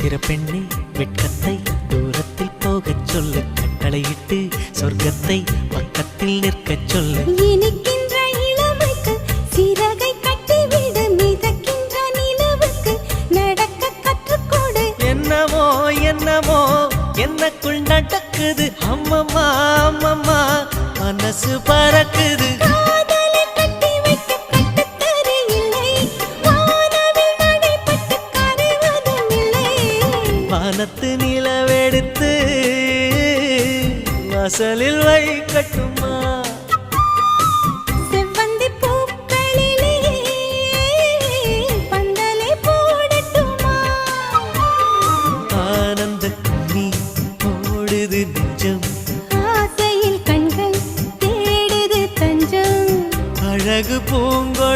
சித்திர பெண்ணே வெட்கத்தை தூரத்தில் போகச் சொல்லு, கட்டளையிட்டு சொர்க்கத்தை பக்கத்தில் நிற்கச் சொல்லு. இனிக்கின்ற இளமைக்கு சிறகை கட்டிவிடு, மிதக்கின்ற நிலவுக்கு நடக்க கற்றுக்கொடு. என்னமோ என்னமோ என்னக்குள் நடக்குது, அம்மம்மா அம்மம்மா மனசு பறக்குது. காதலை கட்டி வைக்க கட்டுத்தரு இல்லை, வானவில் நடைபட்டு கரைவதும் இல்லை. வானத்து நிலவெடுத்து வாசலில் வைக்கட்டுமா? செவ்வந்தி பூக்களிலே பந்தலை போடட்டுமா? ஆனந்த கண்ணீர் ஓடுது நெஞ்சம், ஆசையில் கண்கள் தேடுது தஞ்சம். அழகு பூங்கோ